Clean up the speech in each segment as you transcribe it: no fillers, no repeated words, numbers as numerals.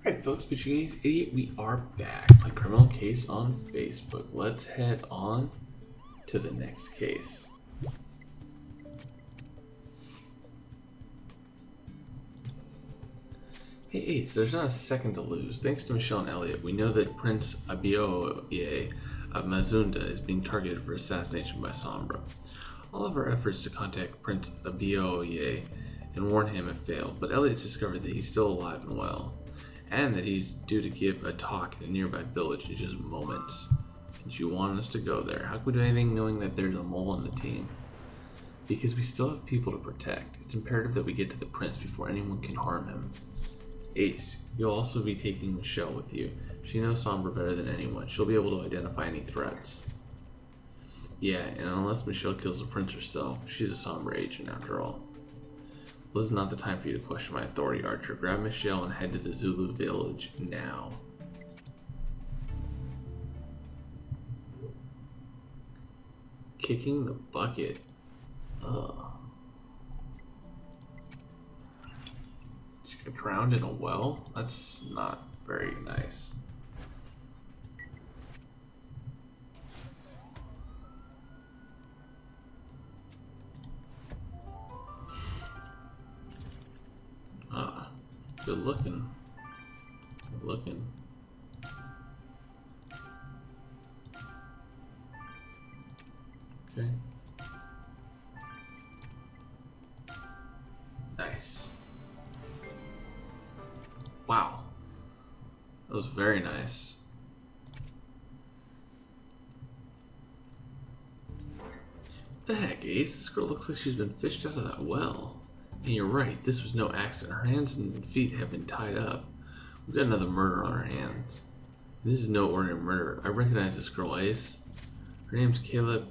Alright folks, Portuguese Idiot, we are back. My criminal case on Facebook. Let's head on to the next case. Hey Ace, there's not a second to lose. Thanks to Michelle and Elliot, we know that Prince Abioye of Mazunda is being targeted for assassination by Sombra. All of our efforts to contact Prince Abioye and warn him have failed, but Elliot's discovered that he's still alive and well, and that he's due to give a talk in a nearby village in just moments. And you want us to go there? How can we do anything knowing that there's a mole on the team? Because we still have people to protect. It's imperative that we get to the prince before anyone can harm him. Ace, you'll also be taking Michelle with you. She knows Sombra better than anyone. She'll be able to identify any threats. Yeah, and unless Michelle kills the prince herself, she's a Sombra agent after all. Well, this is not the time for you to question my authority, Archer. Grab Michelle and head to the Zulu village now. Kicking the bucket. Ugh. She got drowned in a well? That's not very nice. Good looking. Good looking. Okay. Nice. Wow. That was very nice. What the heck, Ace? This girl looks like she's been fished out of that well. And you're right, this was no accident. Her hands and feet have been tied up. We've got another murder on our hands. This is no ordinary murder. I recognize this girl, Ace. Her name's Kayla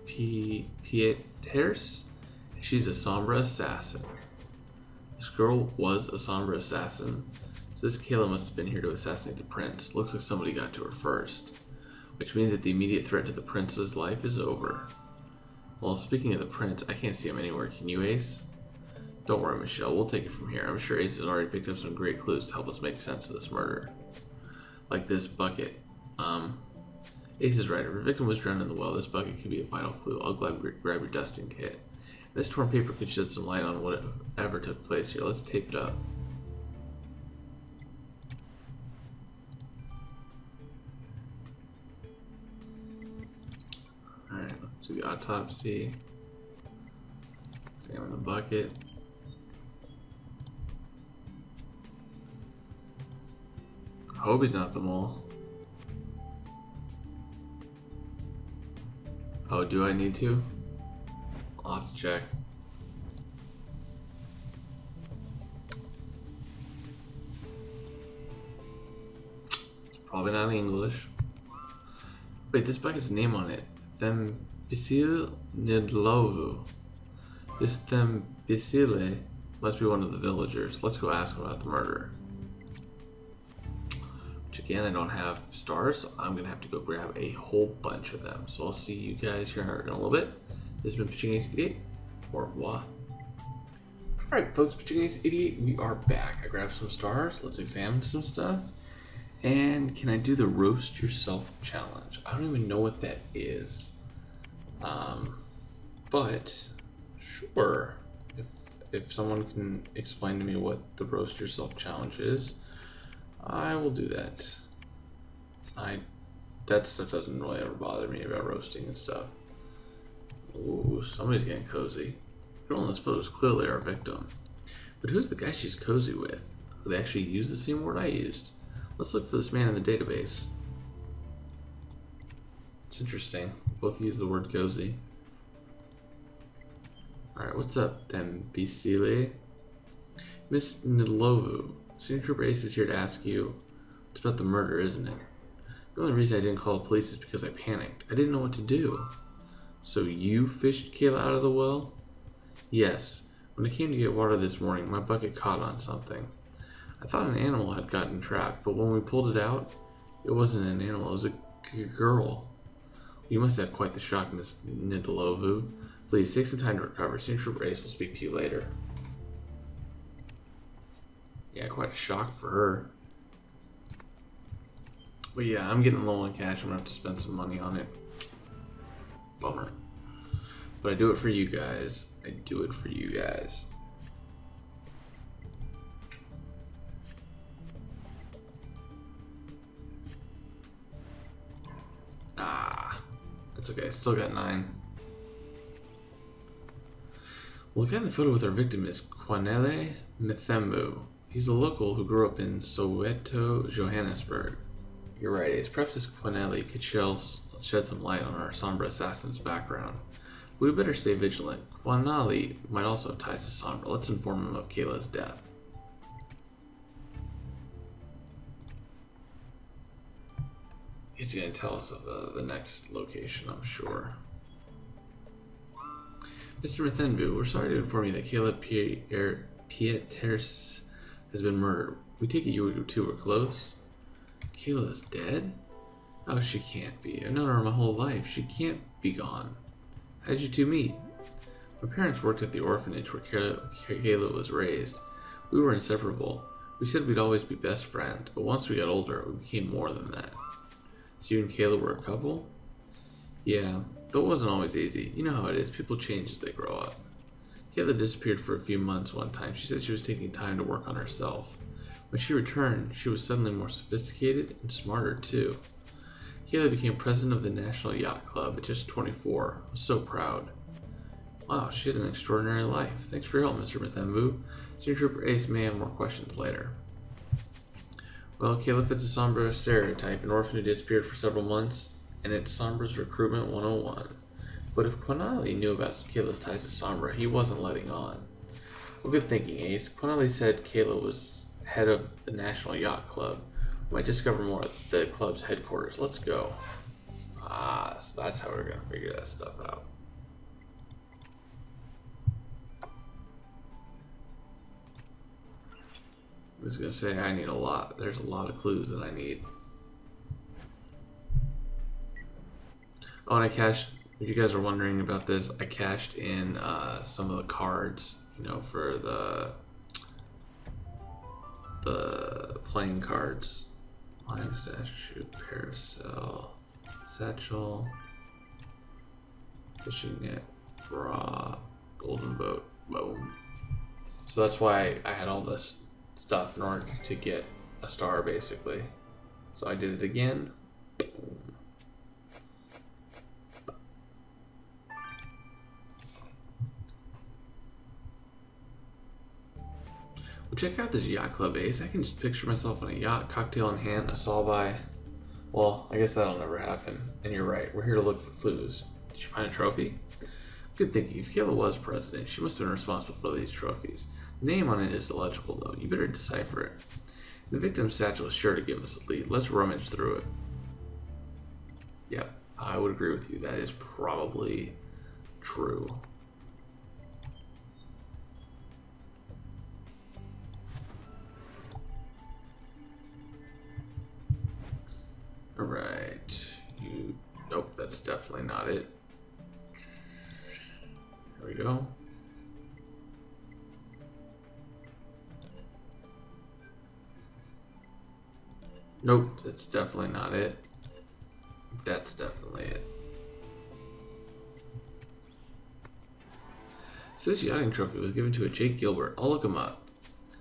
Pieters. She's a Sombra assassin. This girl was a Sombra assassin. So this Kayla must have been here to assassinate the prince. Looks like somebody got to her first. Which means that the immediate threat to the prince's life is over. Well, speaking of the prince, I can't see him anywhere. Can you, Ace? Don't worry, Michelle. We'll take it from here. I'm sure Ace has already picked up some great clues to help us make sense of this murder. Like this bucket. Ace is right. If her victim was drowned in the well, this bucket could be a final clue. I'll grab your dusting kit. This torn paper could shed some light on whatever took place here. Let's tape it up. Alright, let's do the autopsy. Examine the bucket. I hope he's not the mole. Oh, do I need to? I'll have to check. It's probably not in English. Wait, this bucket has a name on it. Thembisil Nidlovu. This Thembisile must be one of the villagers. Let's go ask him about the murder. Which again, I don't have stars, so I'm gonna have to go grab a whole bunch of them. So I'll see you guys here in a little bit. This has been Portuguese Idiot. Au revoir. Alright folks, Portuguese Idiot, we are back. I grabbed some stars, let's examine some stuff. And can I do the roast yourself challenge? I don't even know what that is. But sure. If someone can explain to me what the roast yourself challenge is, I will do that. That stuff doesn't really ever bother me about roasting and stuff. Ooh, somebody's getting cozy. The girl in this photo is clearly our victim. But who's the guy she's cozy with? They actually use the same word I used. Let's look for this man in the database. It's interesting. Both use the word cozy. Alright, what's up, Thembisile? Miss Nidlovu. Senior Trooper Ace is here to ask you. It's about the murder, isn't it? The only reason I didn't call the police is because I panicked. I didn't know what to do. So you fished Kayla out of the well? Yes. When I came to get water this morning, my bucket caught on something. I thought an animal had gotten trapped, but when we pulled it out, it wasn't an animal, it was a girl. You must have quite the shock, Miss Nidlovu. Please, take some time to recover. Senior Trooper Ace will speak to you later. Yeah, quite a shock for her. But yeah, I'm getting low on cash. I'm gonna have to spend some money on it. Bummer. But I do it for you guys. I do it for you guys. Ah, that's okay. Still got 9. Well, the guy in the photo with our victim is Kwanele Mthembu. He's a local who grew up in Soweto, Johannesburg. You're right, Ace. Perhaps this Kwanele could shed some light on our Sombra assassin's background. We better stay vigilant. Kwanele might also have ties to Sombra. Let's inform him of Kayla's death. He's going to tell us of the next location, I'm sure. Mr. Mthembu, we're sorry to inform you that Kayla Pieters has been murdered. We take it you two were close? Kayla is dead? Oh, she can't be. I've known her my whole life. She can't be gone. How did you two meet? My parents worked at the orphanage where Kayla was raised. We were inseparable. We said we'd always be best friends, but once we got older, we became more than that. So you and Kayla were a couple? Yeah, though it wasn't always easy. You know how it is. People change as they grow up. Kayla disappeared for a few months one time. She said she was taking time to work on herself. When she returned, she was suddenly more sophisticated and smarter too. Kayla became president of the National Yacht Club at just 24. I was so proud. Wow, she had an extraordinary life. Thanks for your help, Mr. Mthembu. Senior Trooper Ace may have more questions later. Well, Kayla fits a Sombra stereotype, an orphan who disappeared for several months, and it's Sombra's Recruitment 101. But if Kwanele knew about Kayla's ties to Sombra, he wasn't letting on. Well, good thinking, Ace. Kwanele said Kayla was head of the National Yacht Club. We might discover more at the club's headquarters. Let's go. Ah, so that's how we're going to figure that stuff out. I was going to say I need a lot. There's a lot of clues that I need. Oh, and I cashed, if you guys are wondering about this, I cashed in some of the cards, you know, for the playing cards. Flying statue, parasail, satchel, fishing net, bra, golden boat, boom. So that's why I had all this stuff in order to get a star, basically. So I did it again. Boom. Well, check out this yacht club, Ace. I can just picture myself on a yacht, cocktail in hand, a saw by. Well, I guess that'll never happen. And you're right, we're here to look for clues. Did you find a trophy? Good thinking. If Kayla was president, she must have been responsible for these trophies. The name on it is illegible, though. You better decipher it. The victim's satchel is sure to give us a lead. Let's rummage through it. Yep, I would agree with you. That is probably true. Alright, nope, that's definitely not it. Here we go. Nope, that's definitely not it. That's definitely it. So this yachting trophy was given to a Jake Gilbert. I'll look him up.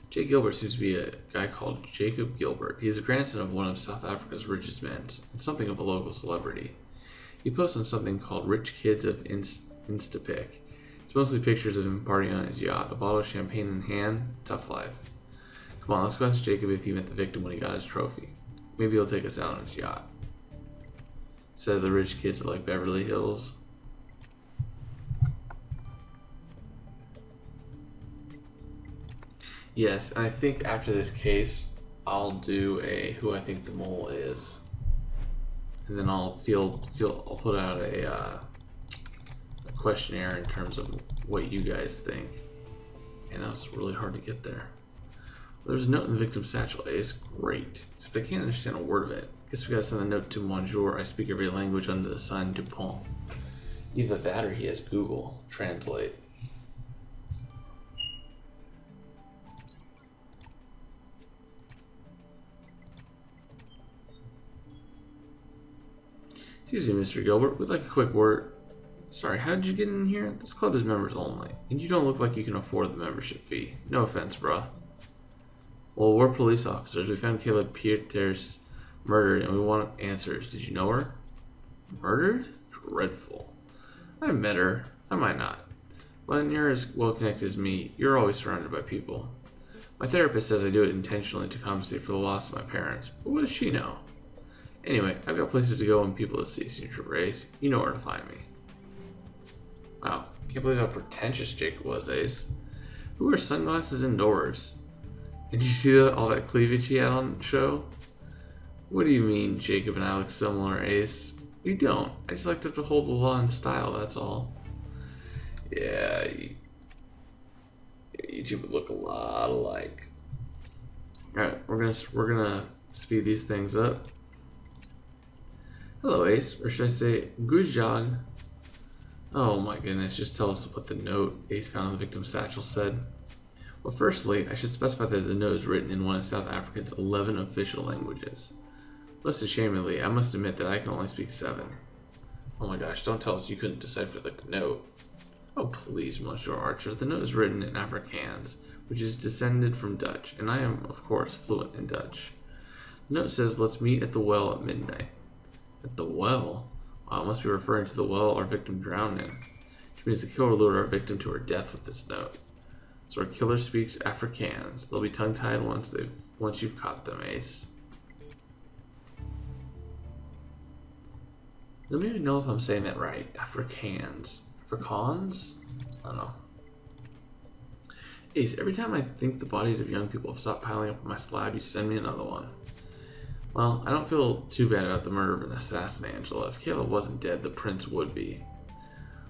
Jake Gilbert seems to be a guy called Jacob Gilbert. He is a grandson of one of South Africa's richest men, and something of a local celebrity. He posts on something called Rich Kids of Instapic. It's mostly pictures of him partying on his yacht, a bottle of champagne in hand, tough life. Come on, let's go ask Jacob if he met the victim when he got his trophy. Maybe he'll take us out on his yacht. Said the rich kids like Beverly Hills. Yes, and I think after this case, I'll do a who I think the mole is, and then I'll I'll put out a questionnaire in terms of what you guys think. And that was really hard to get there. Well, there's a note in the victim's satchel. Ace, great. Except I can't understand a word of it. Guess we gotta send the note to Monsieur. I speak every language under the sun. Dupont. Either that or he has Google Translate. Excuse me, Mr. Gilbert. We'd like a quick word. Sorry, how did you get in here? This club is members only, and you don't look like you can afford the membership fee. No offense, bruh. Well, we're police officers. We found Kayla Pieter's murdered, and we want answers. Did you know her? Murdered? Dreadful. I met her. I might not. When you're as well connected as me, you're always surrounded by people. My therapist says I do it intentionally to compensate for the loss of my parents, but what does she know? Anyway, I've got places to go and people to see, Senior Race. You know where to find me. Wow, can't believe how pretentious Jacob was, Ace. Who wears sunglasses indoors? And did you see all that cleavage he had on show? What do you mean Jacob and I look similar, Ace? We don't. I just like to hold the law in style, that's all. Yeah, you two would look a lot alike. Alright, we're gonna speed these things up. Hello, Ace, or should I say, Gujag. Oh my goodness, just tell us what the note Ace found in the victim's satchel said. Well, firstly, I should specify that the note is written in one of South Africa's 11 official languages. Most ashamedly, I must admit that I can only speak 7. Oh my gosh, don't tell us you couldn't decipher the note. Oh please, Monsieur Archer, the note is written in Afrikaans, which is descended from Dutch, and I am, of course, fluent in Dutch. The note says, let's meet at the well at midnight. At the well? Wow, it must be referring to the well our victim drowned in. Which means the killer lured our victim to her death with this note. So our killer speaks Afrikaans. They'll be tongue-tied once you've caught them, Ace. Let me know if I'm saying that right. Afrikaans. Afrikaans? I don't know. Ace, every time I think the bodies of young people have stopped piling up on my slab, you send me another one. Well, I don't feel too bad about the murder of an assassin, Angela. If Kayla wasn't dead, the prince would be.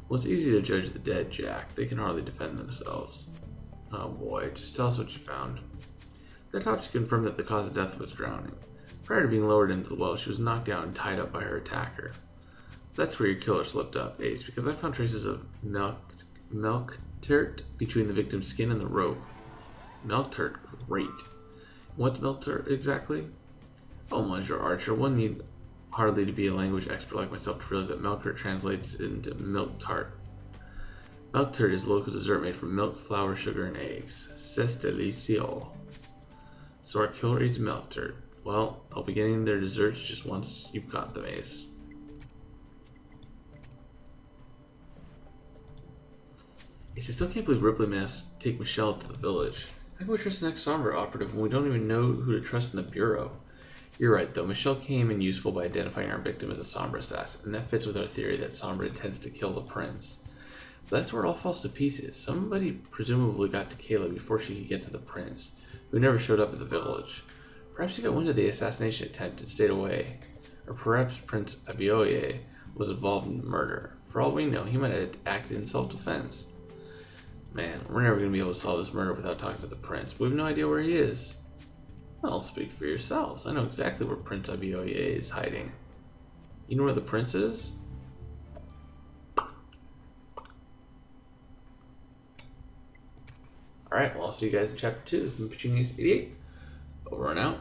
Well, it's easy to judge the dead, Jack. They can hardly defend themselves. Oh boy, just tell us what you found. The autopsy confirmed that the cause of death was drowning. Prior to being lowered into the well, she was knocked down and tied up by her attacker. That's where your killer slipped up, Ace, because I found traces of milk turt between the victim's skin and the rope. Milk turt, great. What's milk turt exactly? Oh, Monsieur Archer, one need hardly to be a language expert like myself to realize that milk turt translates into milk tart. Milk tart is a local dessert made from milk, flour, sugar, and eggs. C'est délicieux. So our killer eats milk tart. Well, they'll be getting their desserts just once you've caught them, Ace. Ace, I still can't believe Ripley made us take Michelle to the village. How can we trust the next Sombra operative when we don't even know who to trust in the Bureau? You're right, though. Michelle came in useful by identifying our victim as a Sombra assassin, and that fits with our theory that Sombra intends to kill the prince. But that's where it all falls to pieces. Somebody presumably got to Kayla before she could get to the prince, who never showed up at the village. Perhaps he got wind of the assassination attempt and stayed away. Or perhaps Prince Abioye was involved in the murder. For all we know, he might have acted in self-defense. Man, we're never going to be able to solve this murder without talking to the prince. We have no idea where he is. Well, speak for yourselves. I know exactly where Prince Abioye is hiding. You know where the prince is? Alright, well, I'll see you guys in Chapter 2. This has been Petunias88. Over and out.